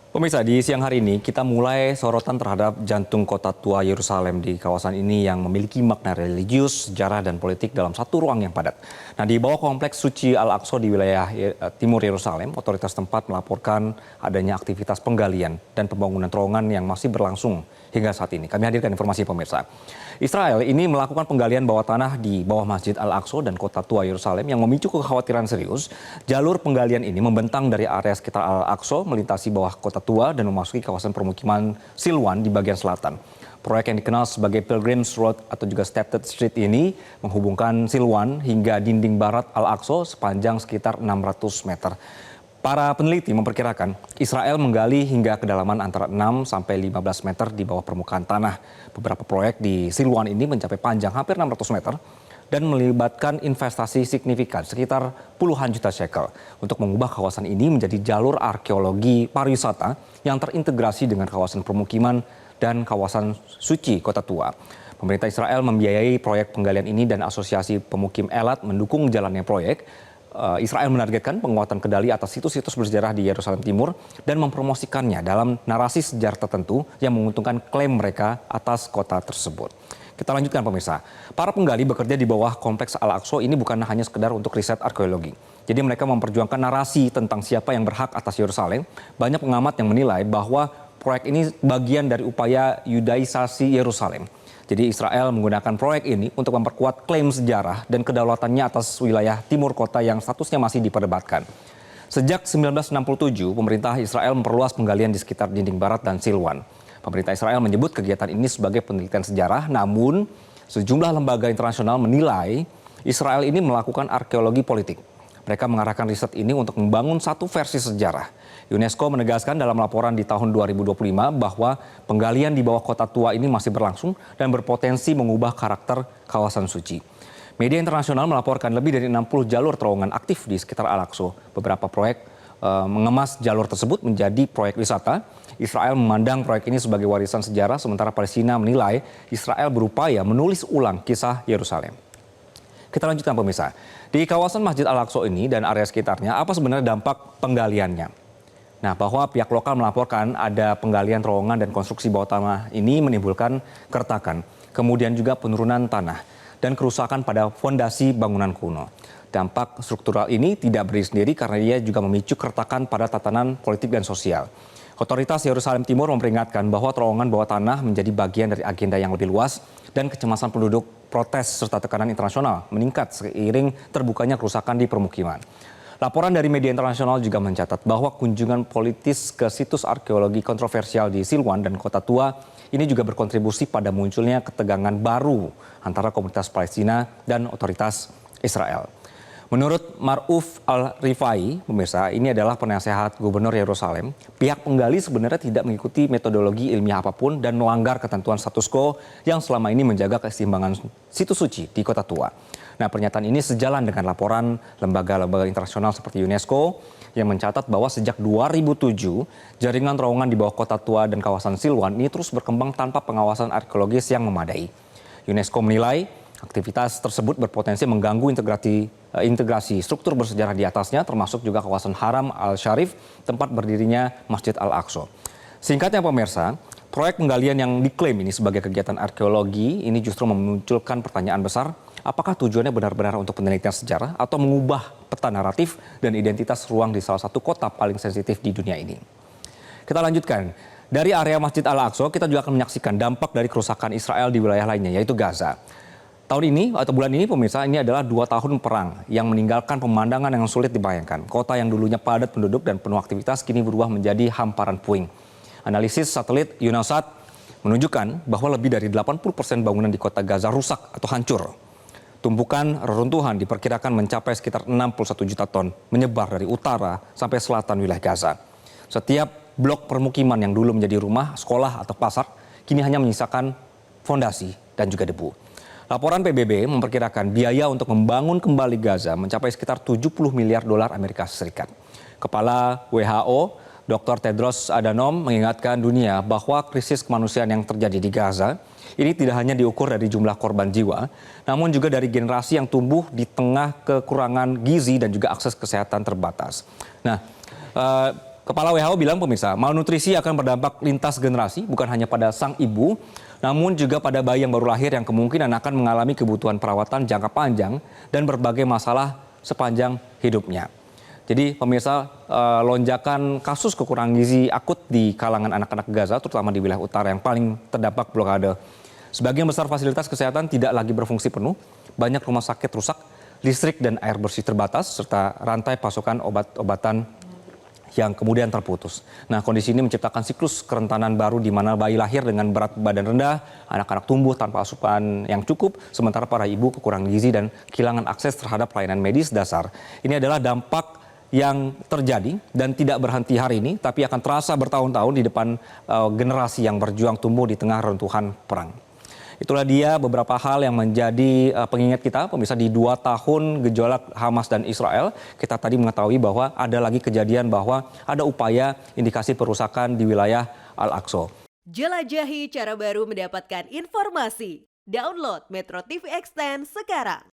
Pemirsa, di siang hari ini kita mulai sorotan terhadap jantung kota tua Yerusalem di kawasan ini yang memiliki makna religius, sejarah, dan politik dalam satu ruang yang padat. Nah, di bawah kompleks suci Al-Aqsa di wilayah timur Yerusalem, otoritas tempat melaporkan adanya aktivitas penggalian dan pembangunan terowongan yang masih berlangsung hingga saat ini. Kami hadirkan informasi pemirsa. Israel ini melakukan penggalian bawah tanah di bawah Masjid Al-Aqsa dan kota tua Yerusalem yang memicu kekhawatiran serius. Jalur penggalian ini membentang dari area sekitar Al-Aqsa, melintasi bawah kota tua dan memasuki kawasan permukiman Silwan di bagian selatan. Proyek yang dikenal sebagai Pilgrim's Road atau juga Stepped Street ini menghubungkan Silwan hingga dinding barat Al-Aqsa sepanjang sekitar 600 meter. Para peneliti memperkirakan Israel menggali hingga kedalaman antara 6 sampai 15 meter di bawah permukaan tanah. Beberapa proyek di Silwan ini mencapai panjang hampir 600 meter dan melibatkan investasi signifikan sekitar puluhan juta shekel untuk mengubah kawasan ini menjadi jalur arkeologi pariwisata yang terintegrasi dengan kawasan permukiman dan kawasan suci kota tua. Pemerintah Israel membiayai proyek penggalian ini dan Asosiasi Pemukim Elat mendukung jalannya proyek. Israel menargetkan penguatan kendali atas situs-situs bersejarah di Yerusalem Timur dan mempromosikannya dalam narasi sejarah tertentu yang menguntungkan klaim mereka atas kota tersebut. Kita lanjutkan pemirsa. Para penggali bekerja di bawah kompleks Al-Aqsa ini bukan hanya sekedar untuk riset arkeologi. Jadi mereka memperjuangkan narasi tentang siapa yang berhak atas Yerusalem. Banyak pengamat yang menilai bahwa proyek ini bagian dari upaya Yudaisasi Yerusalem. Jadi Israel menggunakan proyek ini untuk memperkuat klaim sejarah dan kedaulatannya atas wilayah timur kota yang statusnya masih diperdebatkan. Sejak 1967, pemerintah Israel memperluas penggalian di sekitar dinding barat dan Silwan. Pemerintah Israel menyebut kegiatan ini sebagai penelitian sejarah, namun sejumlah lembaga internasional menilai Israel ini melakukan arkeologi politik. Mereka mengarahkan riset ini untuk membangun satu versi sejarah. UNESCO menegaskan dalam laporan di tahun 2025 bahwa penggalian di bawah kota tua ini masih berlangsung dan berpotensi mengubah karakter kawasan suci. Media internasional melaporkan lebih dari 60 jalur terowongan aktif di sekitar Al-Aqsa. Beberapa proyek mengemas jalur tersebut menjadi proyek wisata. Israel memandang proyek ini sebagai warisan sejarah, sementara Palestina menilai Israel berupaya menulis ulang kisah Yerusalem. Kita lanjutkan pemirsa. Di kawasan Masjid Al-Aqsa ini dan area sekitarnya, apa sebenarnya dampak penggaliannya? Nah, bahwa pihak lokal melaporkan ada penggalian terowongan dan konstruksi bawah tanah ini menimbulkan keretakan, kemudian juga penurunan tanah dan kerusakan pada fondasi bangunan kuno. Dampak struktural ini tidak berdiri sendiri karena dia juga memicu keretakan pada tatanan politik dan sosial. Otoritas Yerusalem Timur memperingatkan bahwa terowongan bawah tanah menjadi bagian dari agenda yang lebih luas dan kecemasan penduduk protes serta tekanan internasional meningkat seiring terbukanya kerusakan di permukiman. Laporan dari media internasional juga mencatat bahwa kunjungan politis ke situs arkeologi kontroversial di Silwan dan Kota Tua ini juga berkontribusi pada munculnya ketegangan baru antara komunitas Palestina dan otoritas Israel. Menurut Maruf Al-Rifai, pemirsa, ini adalah penasehat Gubernur Yerusalem. Pihak penggali sebenarnya tidak mengikuti metodologi ilmiah apapun dan melanggar ketentuan status quo yang selama ini menjaga keseimbangan situs suci di Kota Tua. Nah, pernyataan ini sejalan dengan laporan lembaga-lembaga internasional seperti UNESCO yang mencatat bahwa sejak 2007, jaringan terowongan di bawah Kota Tua dan kawasan Silwan ini terus berkembang tanpa pengawasan arkeologis yang memadai. UNESCO menilai aktivitas tersebut berpotensi mengganggu integrasi struktur bersejarah di atasnya, termasuk juga kawasan Haram Al-Sharif, tempat berdirinya Masjid Al-Aqsa. Singkatnya pemirsa, proyek penggalian yang diklaim ini sebagai kegiatan arkeologi ini justru memunculkan pertanyaan besar. Apakah tujuannya benar-benar untuk penelitian sejarah atau mengubah peta naratif dan identitas ruang di salah satu kota paling sensitif di dunia ini? Kita lanjutkan. Dari area Masjid Al-Aqsa, kita juga akan menyaksikan dampak dari kerusakan Israel di wilayah lainnya, yaitu Gaza. Tahun ini atau bulan ini pemirsa, ini adalah 2 tahun perang yang meninggalkan pemandangan yang sulit dibayangkan. Kota yang dulunya padat penduduk dan penuh aktivitas kini berubah menjadi hamparan puing. Analisis satelit Yunasat menunjukkan bahwa lebih dari 80% bangunan di kota Gaza rusak atau hancur. Tumpukan reruntuhan diperkirakan mencapai sekitar 61 juta ton, menyebar dari utara sampai selatan wilayah Gaza. Setiap blok permukiman yang dulu menjadi rumah, sekolah, atau pasar, kini hanya menyisakan fondasi dan juga debu. Laporan PBB memperkirakan biaya untuk membangun kembali Gaza mencapai sekitar 70 miliar dolar Amerika Serikat. Kepala WHO, Dr. Tedros Adhanom mengingatkan dunia bahwa krisis kemanusiaan yang terjadi di Gaza ini tidak hanya diukur dari jumlah korban jiwa, namun juga dari generasi yang tumbuh di tengah kekurangan gizi dan juga akses kesehatan terbatas. Nah, Kepala WHO bilang pemirsa, malnutrisi akan berdampak lintas generasi, bukan hanya pada sang ibu, namun juga pada bayi yang baru lahir yang kemungkinan akan mengalami kebutuhan perawatan jangka panjang dan berbagai masalah sepanjang hidupnya. Jadi pemirsa, lonjakan kasus kekurangan gizi akut di kalangan anak-anak Gaza, terutama di wilayah utara yang paling terdampak blokade. Sebagian besar fasilitas kesehatan tidak lagi berfungsi penuh, banyak rumah sakit rusak, listrik dan air bersih terbatas, serta rantai pasokan obat-obatan yang kemudian terputus. Nah, kondisi ini menciptakan siklus kerentanan baru di mana bayi lahir dengan berat badan rendah, anak-anak tumbuh tanpa asupan yang cukup, sementara para ibu kekurangan gizi dan kehilangan akses terhadap pelayanan medis dasar. Ini adalah dampak yang terjadi dan tidak berhenti hari ini, tapi akan terasa bertahun-tahun di depan generasi yang berjuang tumbuh di tengah runtuhan perang. Itulah dia beberapa hal yang menjadi pengingat kita, pemirsa, di 2 tahun gejolak Hamas dan Israel. Kita tadi mengetahui bahwa ada lagi kejadian bahwa ada upaya indikasi perusakan di wilayah Al-Aqsa. Jelajahi cara baru mendapatkan informasi. Download Metro TV Extend sekarang.